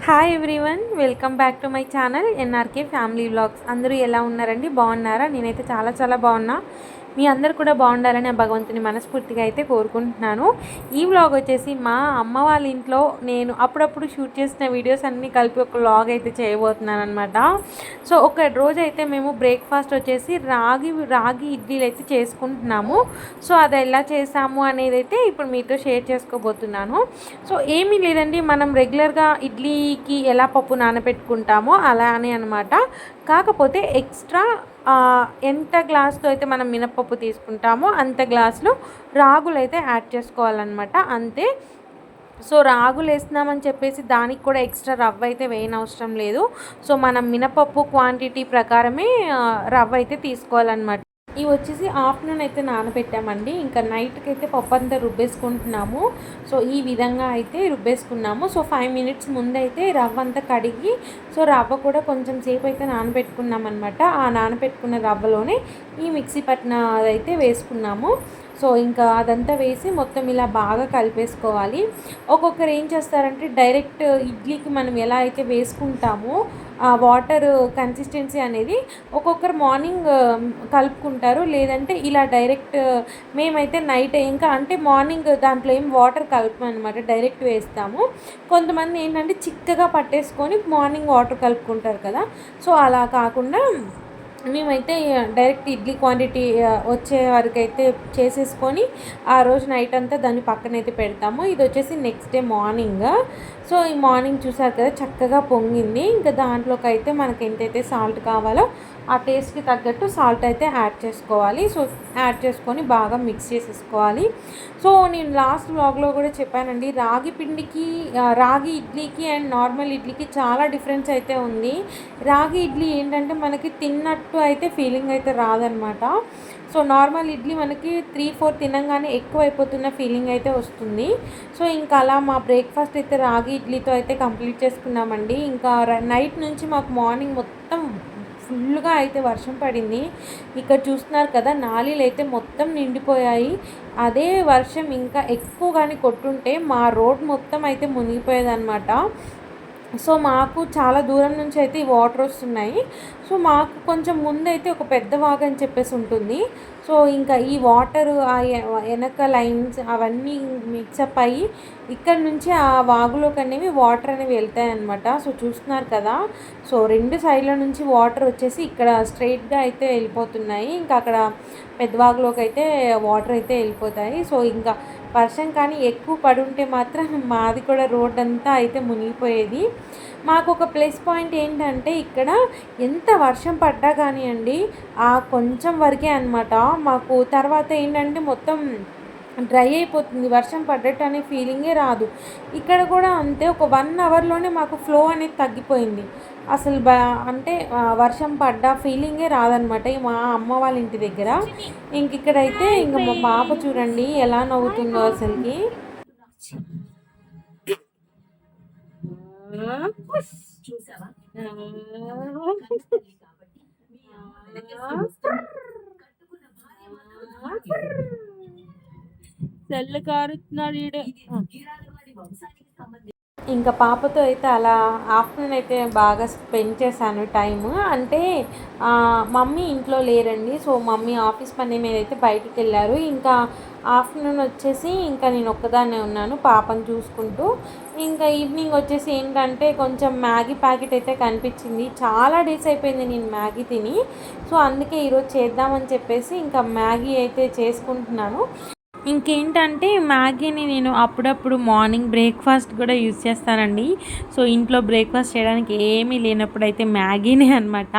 Hi everyone, welcome back to my channel NRK family vlogs. అందరూ ఎలా ఉన్నారండి? బాగున్నారా? నేనైతే చాలా చాలా బాగున్నా. మీ అందరు కూడా బాగుండాలని ఆ భగవంతుని మనస్ఫూర్తిగా అయితే కోరుకుంటున్నాను. ఈ వ్లాగ్ వచ్చేసి మా అమ్మ వాళ్ళ ఇంట్లో నేను అప్పుడప్పుడు షూట్ చేసిన వీడియోస్ అన్నీ కలిపి ఒక వ్లాగ్ అయితే చేయబోతున్నాను అనమాట. సో ఒక రోజు అయితే మేము బ్రేక్ఫాస్ట్ వచ్చేసి రాగి ఇడ్లీలు అయితే చేసుకుంటున్నాము. సో అది ఎలా చేసాము అనేది అయితే ఇప్పుడు మీతో షేర్ చేసుకోబోతున్నాను. సో ఏమీ లేదండి, మనం రెగ్యులర్గా ఇడ్లీకి ఎలా పప్పు నానబెట్టుకుంటామో అలానే అనమాట. కాకపోతే ఎక్స్ట్రా ఎంత గ్లాస్తో అయితే మనం మినపప్పు తీసుకుంటామో అంత గ్లాసులు రాగులు అయితే యాడ్ చేసుకోవాలన్నమాట, అంతే. సో రాగులు వేస్తున్నామని చెప్పేసి దానికి కూడా ఎక్స్ట్రా రవ్వ అయితే వేయనవసరం లేదు. సో మనం మినపప్పు క్వాంటిటీ ప్రకారమే రవ్వ అయితే తీసుకోవాలన్నమాట. ఇవి వచ్చేసి ఆఫ్టర్నూన్ అయితే నానబెట్టామండి. ఇంకా నైట్కి అయితే పప్పు అంతా రుబ్బేసుకుంటున్నాము. సో ఈ విధంగా అయితే రుబ్బేసుకున్నాము. సో 5 మినిట్స్ ముందైతే రవ్వ అంతా కడిగి సో రవ్వ కూడా కొంచెం సేపు అయితే నానబెట్టుకున్నాం అనమాట. ఆ నానబెట్టుకున్న రవ్వలోనే ఈ మిక్సీ పట్టిన అదైతే వేసుకున్నాము. సో ఇంకా అదంతా వేసి మొత్తం ఇలా బాగా కలిపేసుకోవాలి. ఒక్కొక్కరు ఏం చేస్తారంటే డైరెక్ట్ ఇడ్లీకి మనం ఎలా అయితే వేసుకుంటామో ఆ వాటర్ కన్సిస్టెన్సీ అనేది ఒక్కొక్కరు మార్నింగ్ కలుపుకుంటారు, లేదంటే ఇలా డైరెక్ట్. మేమైతే నైట్ ఇంకా అంటే మార్నింగ్ దాంట్లో ఏం వాటర్ కలపమన్నమాట, డైరెక్ట్ వేస్తాము. కొంతమంది ఏంటంటే చిక్కగా పట్టేసుకొని మార్నింగ్ వాటర్ కలుపుకుంటారు కదా. సో అలా కాకుండా మేమైతే డైరెక్ట్ ఇడ్లీ క్వాంటిటీ వచ్చే వరకు అయితే చేసేసుకొని ఆ రోజు నైట్ అంతా దాన్ని పక్కనైతే పెడతాము. ఇది వచ్చేసి నెక్స్ట్ డే మార్నింగ్. సో ఈ మార్నింగ్ చూసారు కదా చక్కగా పొంగింది. ఇంకా దాంట్లోకి అయితే మనకి ఎంతైతే సాల్ట్ కావాలో ఆ టేస్ట్కి తగ్గట్టు సాల్ట్ అయితే యాడ్ చేసుకోవాలి. సో యాడ్ చేసుకొని బాగా మిక్స్ చేసేసుకోవాలి. సో నేను లాస్ట్ వ్లాగ్లో కూడా చెప్పానండి, రాగి పిండికి రాగి ఇడ్లీకి అండ్ నార్మల్ ఇడ్లీకి చాలా డిఫరెన్స్ అయితే ఉంది. రాగి ఇడ్లీ ఏంటంటే మనకి తిన్నట్టు అయితే ఫీలింగ్ అయితే రాదనమాట. సో నార్మల్ ఇడ్లీ మనకి 3-4 తినంగానే ఎక్కువ అయిపోతున్న ఫీలింగ్ అయితే వస్తుంది. సో ఇంకా అలా మా బ్రేక్ఫాస్ట్ అయితే రాగి ఇడ్లీతో అయితే కంప్లీట్ చేసుకున్నామండి. ఇంకా నైట్ నుంచి మాకు మార్నింగ్ మొత్తం ఫుల్గా అయితే వర్షం పడింది. ఇక్కడ చూస్తున్నారు కదా నాలీలు అయితే మొత్తం నిండిపోయాయి. అదే వర్షం ఇంకా ఎక్కువగానే కొట్టుంటే మా రోడ్ మొత్తం అయితే మునిగిపోయేదన్నమాట. సో మాకు చాలా దూరం నుంచి అయితే ఈ వాటర్ వస్తున్నాయి. సో మాకు కొంచెం ముందైతే ఒక పెద్ద వాగు అని చెప్పేసి ఉంటుంది. సో ఇంకా ఈ వాటర్ ఆ వెనక లైన్స్ అవన్నీ మిక్సప్ అయ్యి ఇక్కడ నుంచి ఆ వాగులోకి అనేవి వాటర్ అనేవి వెళ్తాయి అన్నమాట. సో చూస్తున్నారు కదా, సో 2 సైడ్ల నుంచి వాటర్ వచ్చేసి ఇక్కడ స్ట్రైట్గా అయితే వెళ్ళిపోతున్నాయి. ఇంకా అక్కడ పెద్ద వాగులోకి అయితే వాటర్ అయితే వెళ్ళిపోతాయి. సో ఇంకా వర్షం కానీ ఎక్కువ పడుంటే మాత్రం మాది కూడా రోడ్ అంతా అయితే మునిగిపోయేది. మాకు ఒక ప్లస్ పాయింట్ ఏంటంటే ఇక్కడ ఎంత వర్షం పడ్డా కానివ్వండి ఆ కొంచెం వరకే అనమాట. మాకు తర్వాత ఏంటంటే మొత్తం డ్రై అయిపోతుంది, వర్షం పడ్డట్టు అనే ఫీలింగే రాదు. ఇక్కడ కూడా అంతే, ఒక 1 అవర్లోనే మాకు ఫ్లో అనేది తగ్గిపోయింది. అసలు అంటే వర్షం పడ్డ ఫీలింగే రాదనమాట మా అమ్మ వాళ్ళ ఇంటి దగ్గర. ఇంక ఇక్కడైతే ఇంకా మా పాప చూడండి ఎలా నవ్వుతుందో అసలుకి. సెల్లు కారుతున్నాడు ఈడు. ఇంకా పాపతో అయితే అలా ఆఫ్టర్నూన్ అయితే బాగా స్పెండ్ చేశాను టైము. అంటే మమ్మీ ఇంట్లో లేరండి. సో మమ్మీ ఆఫీస్ పని మీద అయితే బయటికి వెళ్ళారు. ఇంకా ఆఫ్టర్నూన్ వచ్చేసి ఇంకా నేను ఒక్కదాన్నే ఉన్నాను పాపను చూసుకుంటూ. ఇంకా ఈవినింగ్ వచ్చేసి ఏంటంటే కొంచెం మ్యాగీ ప్యాకెట్ అయితే కనిపించింది. చాలా డేస్ అయిపోయింది నేను మ్యాగీ తిని. సో అందుకే ఈరోజు చేద్దామని చెప్పేసి ఇంకా మ్యాగీ అయితే చేసుకుంటున్నాను. ఇంకేంటంటే మ్యాగీని నేను అప్పుడప్పుడు మార్నింగ్ బ్రేక్ఫాస్ట్ కూడా యూజ్ చేస్తానండి. సో ఇంట్లో బ్రేక్ఫాస్ట్ చేయడానికి ఏమీ లేనప్పుడు అయితే మ్యాగీనే అనమాట.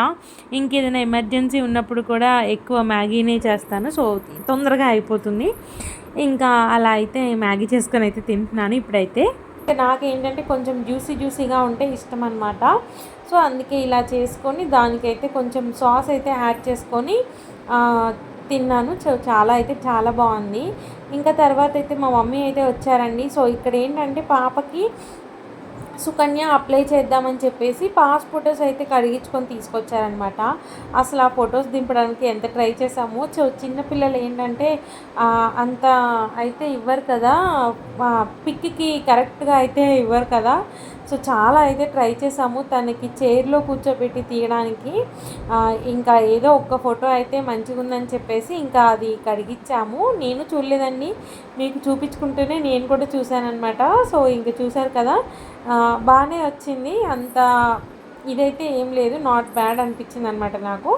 ఇంకేదైనా ఎమర్జెన్సీ ఉన్నప్పుడు కూడా ఎక్కువ మ్యాగీనే చేస్తాను. సో తొందరగా అయిపోతుంది. ఇంకా అలా అయితే మ్యాగీ చేసుకొని అయితే తింటున్నాను ఇప్పుడైతే. నాకేంటంటే కొంచెం జ్యూసీగా ఉంటే ఇష్టం అనమాట. సో అందుకే ఇలా చేసుకొని దానికైతే కొంచెం సాస్ అయితే యాడ్ చేసుకొని తిన్నాను. సో చాలా బాగుంది. ఇంకా తర్వాత అయితే మా మమ్మీ అయితే వచ్చారండి. సో ఇక్కడ ఏంటంటే పాపకి సుకన్య అప్లై చేద్దామని చెప్పేసి పాస్ ఫొటోస్ అయితే కడిగించుకొని తీసుకొచ్చారనమాట. అసలు ఆ ఫొటోస్ దింపడానికి ఎంత ట్రై చేసామో. చిన్నపిల్లలు ఏంటంటే అంత అయితే ఇవ్వరు కదా, పిక్కి కరెక్ట్గా అయితే ఇవ్వరు కదా. సో చాలా అయితే ట్రై చేసాము తనకి చైర్లో కూర్చోబెట్టి తీయడానికి. ఇంకా ఏదో ఒక్క ఫోటో అయితే మంచిగా ఉందని చెప్పేసి ఇంకా అది కడిగిచ్చాము. నేను చూడలేదండి, మీకు చూపించుకుంటూనే నేను కూడా చూశానమాట. సో ఇంక చూశారు కదా, బాగానే వచ్చింది. అంత ఇదైతే ఏం లేదు, నాట్ బ్యాడ్ అనిపించింది అనమాట నాకు.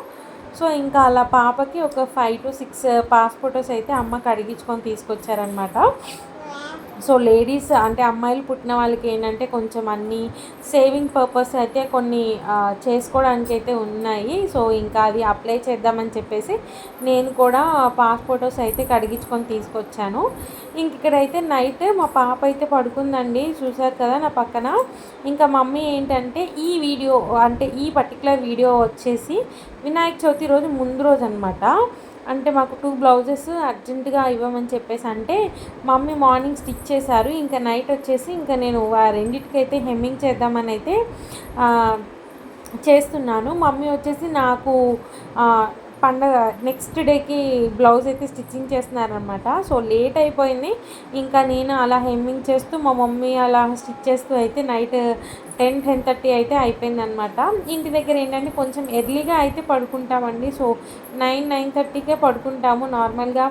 సో ఇంకా అలా పాపకి ఒక 5 to 6 పాస్ ఫొటోస్ అయితే అమ్మ కడిగించుకొని తీసుకొచ్చారనమాట. సో లేడీస్ అంటే అమ్మాయిలు పుట్టిన వాళ్ళకి ఏంటంటే కొంచెం అన్నీ సేవింగ్ పర్పస్ అయితే కొన్ని చేసుకోవడానికి అయితే ఉన్నాయి. సో ఇంకా అది అప్లై చేద్దామని చెప్పేసి నేను కూడా పాస్ ఫొటోస్ అయితే కడిగించుకొని తీసుకొచ్చాను. ఇంక ఇక్కడైతే నైట్ మా పాప అయితే పడుకుందండి, చూసారు కదా నా పక్కన. ఇంకా మమ్మీ ఏంటంటే ఈ వీడియో అంటే ఈ పర్టికులర్ వీడియో వచ్చేసి వినాయక చవితి రోజు ముందు రోజు అనమాట. అంటే మాకు 2 బ్లౌజెస్ అర్జెంటుగా ఇవ్వమని చెప్పేసి అంటే మమ్మీ మార్నింగ్ స్టిచ్ చేశారు. ఇంకా నైట్ వచ్చేసి ఇంకా నేను ఆ రెండింటికైతే హెమ్మింగ్ చేద్దామని అయితే చేస్తున్నాను. మమ్మీ వచ్చేసి నాకు పండగ నెక్స్ట్ డేకి బ్లౌజ్ అయితే స్టిచ్చింగ్ చేస్తున్నారనమాట. సో లేట్ అయిపోయింది. ఇంకా నేను అలా హెమ్మింగ్ చేస్తూ మా మమ్మీ అలా స్టిచ్ చేస్తూ అయితే నైట్ 10-10:30 అయితే అయిపోయిందనమాట. ఇంటి దగ్గర ఏంటంటే కొంచెం ఎర్లీగా అయితే పడుకుంటామండి. సో 9-9:30కే పడుకుంటాము నార్మల్గా.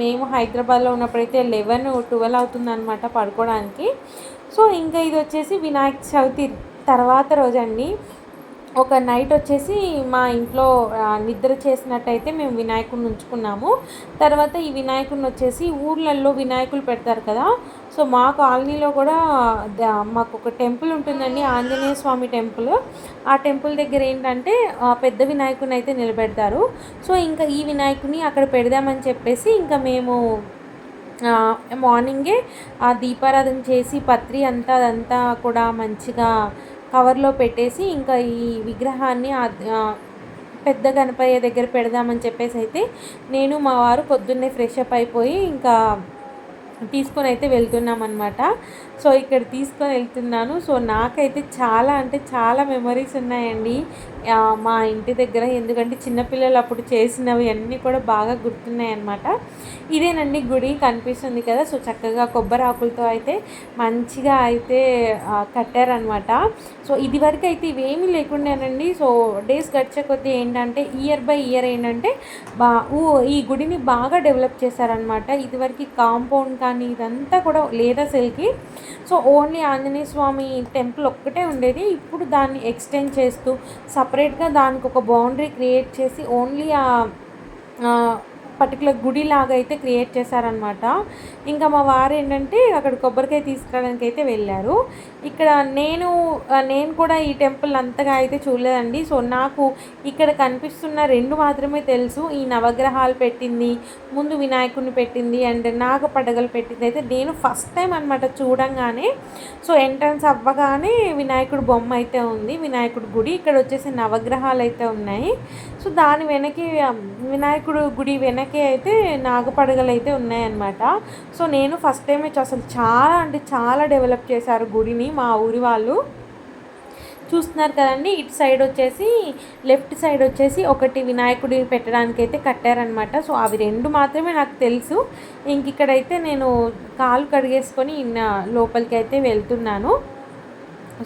మేము హైదరాబాద్లో ఉన్నప్పుడైతే 11-12 అవుతుందన్నమాట పడుకోవడానికి. సో ఇంకా ఇది వచ్చేసి వినాయక చవితి తర్వాత రోజండి. ఒక నైట్ వచ్చేసి మా ఇంట్లో నిద్ర చేసినట్టయితే మేము వినాయకుడిని ఉంచుకున్నాము. తర్వాత ఈ వినాయకుడిని వచ్చేసి ఊర్లలో వినాయకులు పెడతారు కదా, సో మా కాలనీలో కూడా మాకు ఒక టెంపుల్ ఉంటుందండి, ఆంజనేయ స్వామి టెంపుల్. ఆ టెంపుల్ దగ్గర ఏంటంటే పెద్ద వినాయకుడిని అయితే నిలబెడతారు. సో ఇంకా ఈ వినాయకుడిని అక్కడ పెడదామని చెప్పేసి ఇంకా మేము మార్నింగే ఆ దీపారాధన చేసి పత్రి అదంతా కూడా మంచిగా కవర్లో పెట్టేసి ఇంకా ఈ విగ్రహాన్ని పెద్ద గణపయ్య దగ్గర పెడదామని చెప్పేసి అయితే నేను మా వారు పొద్దున్నే ఫ్రెష్ అప్ అయిపోయి ఇంకా తీసుకొని అయితే వెళ్తున్నాం అనమాట. సో ఇక్కడ తీసుకొని వెళ్తున్నాను. సో నాకైతే చాలా అంటే చాలా మెమరీస్ ఉన్నాయండి మా ఇంటి దగ్గర. ఎందుకంటే చిన్నపిల్లలు అప్పుడు చేసినవి అన్నీ కూడా బాగా గుర్తున్నాయి అన్నమాట. ఇదేనండి గుడి కనిపిస్తుంది కదా, సో చక్కగా కొబ్బరి ఆకులతో అయితే మంచిగా అయితే కట్టారనమాట. సో ఇది వరకు అయితే ఇవేమీ లేకుండానండి. సో డేస్ గడిచే కొద్దీ ఏంటంటే ఇయర్ బై ఇయర్ ఏంటంటే ఈ గుడిని బాగా డెవలప్ చేశారనమాట. ఇదివరకు కాంపౌండ్ కానీ ఇదంతా కూడా లేదు అసలుకి. సో ఓన్లీ ఆంజనేయ స్వామి టెంపుల్ ఒక్కటే ఉండేది. ఇప్పుడు దాన్ని ఎక్స్టెండ్ చేస్తూ సపరేట్గా దానికి ఒక బౌండరీ క్రియేట్ చేసి ఓన్లీ పర్టికులర్ గుడి లాగా అయితే క్రియేట్ చేశారనమాట. ఇంకా మా వారు ఏంటంటే అక్కడ కొబ్బరికాయ తీసుకురావడానికి అయితే వెళ్ళారు. ఇక్కడ నేను కూడా ఈ టెంపుల్ అంతగా అయితే చూడలేదండి. సో నాకు ఇక్కడ కనిపిస్తున్న 2 మాత్రమే తెలుసు. ఈ నవగ్రహాలు పెట్టింది, ముందు వినాయకుడిని పెట్టింది అండ్ నాగపడగలు పెట్టింది అయితే నేను ఫస్ట్ టైం అనమాట చూడంగానే. సో ఎంట్రన్స్ అవ్వగానే వినాయకుడు బొమ్మ అయితే ఉంది, వినాయకుడి గుడి. ఇక్కడ వచ్చేసి నవగ్రహాలు అయితే ఉన్నాయి. సో దాని వెనక్కి వినాయకుడు గుడి వెనక్కి అయితే నాగపడగలు అయితే ఉన్నాయన్నమాట. సో నేను ఫస్ట్ టైం అసలు చాలా అంటే చాలా డెవలప్ చేశారు గుడిని మా ఊరి వాళ్ళు. చూస్తున్నారు కదండి, ఇటు సైడ్ వచ్చేసి లెఫ్ట్ సైడ్ వచ్చేసి ఒకటి వినాయకుడి పెట్టడానికి అయితే కట్టారనమాట. సో అవి 2 మాత్రమే నాకు తెలుసు. ఇంక ఇక్కడైతే నేను కాలు కడిగేసుకొని లోపలికి అయితే వెళ్తున్నాను.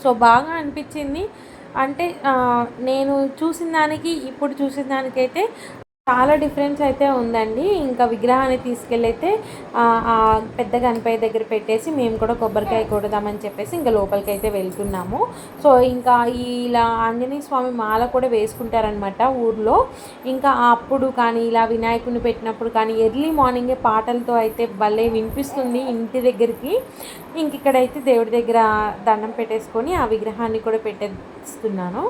సో బాగా అనిపించింది. అంటే నేను చూసిన దానికి ఇప్పుడు చూసిన దానికైతే చాలా డిఫరెన్స్ అయితే ఉందండి. ఇంకా విగ్రహాన్ని తీసుకెళ్ళి అయితే పెద్ద గణపయ్య దగ్గర పెట్టేసి మేము కూడా కొబ్బరికాయ కొడదామని చెప్పేసి ఇంకా లోపలికి అయితే వెళ్తున్నాము. సో ఇంకా ఇలా ఆంజనేయ స్వామి మాల కూడా వేసుకుంటారనమాట ఊర్లో. ఇంకా అప్పుడు కానీ ఇలా వినాయకుడిని పెట్టినప్పుడు కానీ ఎర్లీ మార్నింగే పాటలతో అయితే భలే వినిపిస్తుంది ఇంటి దగ్గరికి. ఇంక ఇక్కడైతే దేవుడి దగ్గర దండం పెట్టేసుకొని ఆ విగ్రహాన్ని కూడా పెట్టేస్తున్నాను.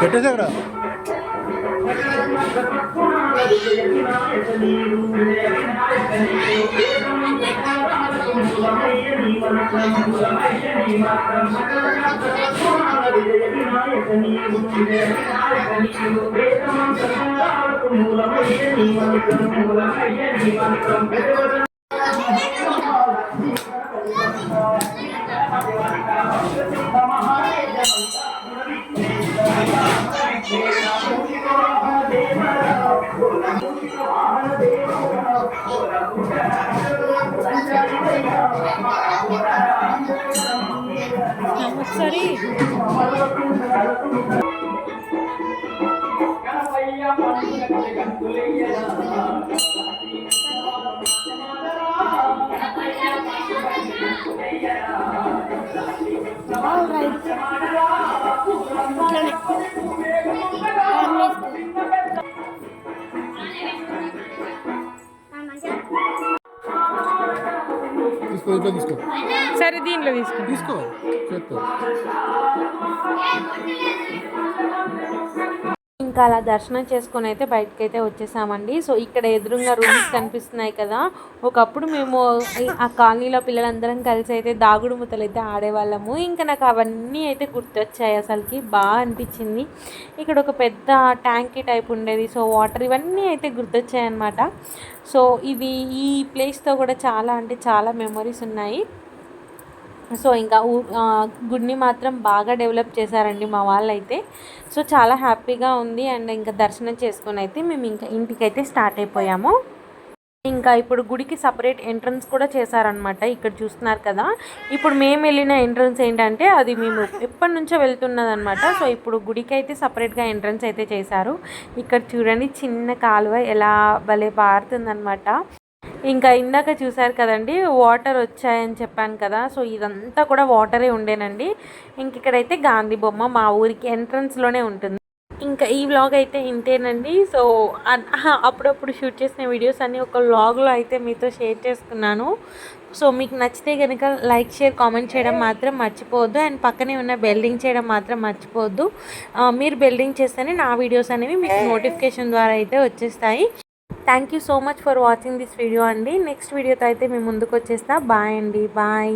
పెట్టేసాడు ఒకసారి తీసుకో సరే దీంట్లో తీసుకో తీసుకో చేత్తో. ఇంకా అలా దర్శనం చేసుకొని అయితే బయటకైతే వచ్చేసామండి. సో ఇక్కడ ఎదురుగా రూమ్స్ కనిపిస్తున్నాయి కదా, ఒకప్పుడు మేము ఆ కాలనీలో పిల్లలందరం కలిసి అయితే దాగుడు ముతలు అయితే ఆడేవాళ్ళము. ఇంకా నాకు అవన్నీ అయితే గుర్తొచ్చాయి, అసలుకి బాగా అనిపించింది. ఇక్కడ ఒక పెద్ద ట్యాంకీ టైప్ ఉండేది, సో వాటర్ ఇవన్నీ అయితే గుర్తొచ్చాయి అన్నమాట. సో ఇది ఈ ప్లేస్తో కూడా చాలా అంటే చాలా మెమొరీస్ ఉన్నాయి. సో ఇంకా గుడిని మాత్రం బాగా డెవలప్ చేశారండి మా వాళ్ళైతే. సో చాలా హ్యాపీగా ఉంది. అండ్ ఇంకా దర్శనం చేసుకొని అయితే మేము ఇంకా ఇంటికైతే స్టార్ట్ అయిపోయాము. ఇంకా ఇప్పుడు గుడికి సపరేట్ ఎంట్రన్స్ కూడా చేశారనమాట. ఇక్కడ చూస్తున్నారు కదా, ఇప్పుడు మేము వెళ్ళిన ఎంట్రన్స్ ఏంటంటే అది మేము ఎప్పటి నుంచో వెళ్తున్నదనమాట. సో ఇప్పుడు గుడికి అయితే సపరేట్గా ఎంట్రన్స్ అయితే చేశారు. ఇక్కడ చూడండి చిన్న కాలువ ఎలా భలే పారుతుందనమాట. ఇంకా ఇందాక చూసారు కదండి వాటర్ వచ్చాయని చెప్పాను కదా, సో ఇదంతా కూడా వాటరే ఉండేనండి. ఇంక ఇక్కడైతే గాంధీ బొమ్మ మా ఊరికి ఎంట్రన్స్లోనే ఉంటుంది. ఇంకా ఈ వ్లాగ్ అయితే ఇంతేనండి. సో అప్పుడప్పుడు షూట్ చేసిన వీడియోస్ అన్నీ ఒక వ్లాగ్లో అయితే మీతో షేర్ చేసుకున్నాను. సో మీకు నచ్చితే కనుక లైక్ షేర్ కామెంట్ చేయడం మాత్రం మర్చిపోవద్దు. అండ్ పక్కనే ఉన్న బెల్లింగ్ చేయడం మాత్రం మర్చిపోవద్దు. మీరు బెల్లింగ్ చేస్తేనే నా వీడియోస్ అనేవి మీకు నోటిఫికేషన్ ద్వారా అయితే వచ్చేస్తాయి. Thank you so much for watching this video అండి. నెక్స్ట్ వీడియోతో అయితే మేము ముందుకు వచ్చేస్తా. బాయ్ అండి, బాయ్.